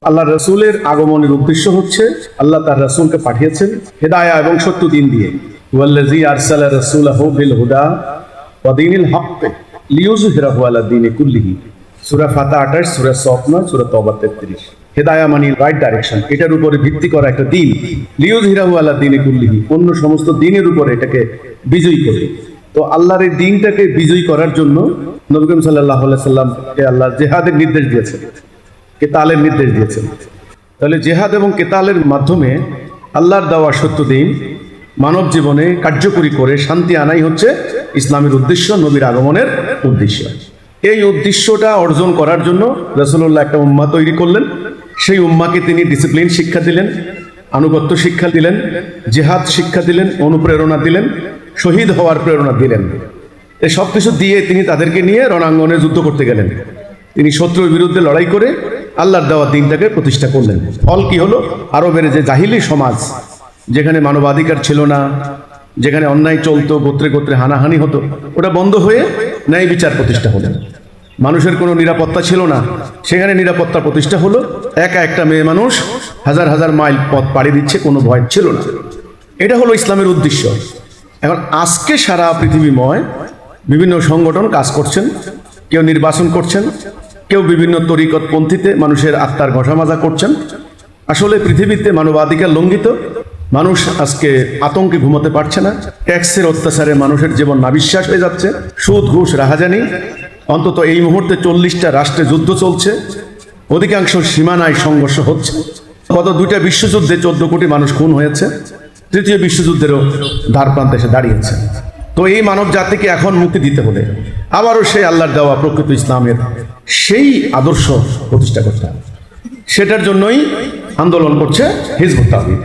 আল্লাহ রসুলের আগমনের উদ্দেশ্য হচ্ছে আল্লাহ তার রসুলকে পাঠিয়েছেন হেদায়া এবং সত্য দিন দিয়ে। ওয়াল্লাযী আরসালা রাসূলাহু বিল হুদা ওয়া দীনিল হক লিইয়ুযহিরাহু আলা দীনি কুল্লিহি। সূরা ফাতিহা 28, সূরা সফ 9, সূরা তওবা 33। হেদায়া মানে রাইট ডাইরেকশন, এটার উপরে ভিত্তি করা একটা দিন। লিইয়ুযহিরাহু আলা দীনি কুল্লিহি, অন্য সমস্ত দিনের উপরে এটাকে বিজয়ী করে। তো আল্লাহর এই দিনটাকে বিজয়ী করার জন্য নবী করিম সাল্লাল্লাহু আলাইহি সাল্লামকে আল্লাহ জিহাদের নির্দেশ দিয়েছেন, কেতালের নির্দেশ দিয়েছেন। তাহলে জেহাদ এবং কেতালের মাধ্যমে আল্লাহর দেওয়া সত্য দিন মানব জীবনে কার্যকরী করে শান্তি আনাই হচ্ছে ইসলামের উদ্দেশ্য, নবীর আগমনের উদ্দেশ্য। এই উদ্দেশ্যটা অর্জন করার জন্য রাসূলুল্লাহ একটা উম্মাহ তৈরি করলেন। সেই উম্মাহকে তিনি ডিসিপ্লিন শিক্ষা দিলেন, আনুগত্য শিক্ষা দিলেন, জেহাদ শিক্ষা দিলেন, অনুপ্রেরণা দিলেন, শহীদ হওয়ার প্রেরণা দিলেন। এই সব কিছু দিয়ে তিনি তাদেরকে নিয়ে রণাঙ্গনে যুদ্ধ করতে গেলেন। তিনি শত্রুর বিরুদ্ধে লড়াই করে আল্লাহর দেওয়া দিনটাকে প্রতিষ্ঠা করলেন। ফল কি হলো? আরবের যে জাহিলি সমাজ, যেখানে মানবাধিকার ছিল না, যেখানে অন্যায় চলতো, গোত্রে গোত্রে হানাহানি হতো, ওটা বন্ধ হয়ে ন্যায় বিচার প্রতিষ্ঠা হলো। মানুষের কোনো নিরাপত্তা ছিল না, সেখানে নিরাপত্তা প্রতিষ্ঠা হলো। একা একটা মেয়ে মানুষ হাজার হাজার মাইল পথ পাড়ি দিচ্ছে, কোনো ভয় ছিল না। এটা হলো ইসলামের উদ্দেশ্য। এখন আজকে সারা পৃথিবীময় বিভিন্ন সংগঠন কাজ করছেন, কেউ নির্বাচন করছেন, কেউ বিভিন্ন তরিকতপন্থীতে মানুষের আত্মার ঘষামাজা করছেন। আসলে পৃথিবীতে মানবাধিকার লঙ্ঘিত, মানুষ আজকে আতঙ্কে ঘুমাতে পারছে না। ট্যাক্সের অত্যাচারে মানুষের জীবন নাবিশ্বাস হয়ে যাচ্ছে, সুদ ঘুষ রাহাজানি। অন্তত এই মুহূর্তে 40টা রাষ্ট্রে যুদ্ধ চলছে, অধিকাংশ সীমানায় সংঘর্ষ হচ্ছে। গত 2টা বিশ্বযুদ্ধে 14 কোটি মানুষ খুন হয়েছে, 3য় বিশ্বযুদ্ধেরও দ্বার প্রান্তে এসে দাঁড়িয়েছে। তো এই মানব জাতিকে এখন মুক্তি দিতে হলে আবারও সেই আল্লাহর দেওয়া প্রকৃত ইসলামের সেই আদর্শ প্রতিষ্ঠা করতে হবে। সেটার জন্যই আন্দোলন করছে হিজবুত তাওহীদ।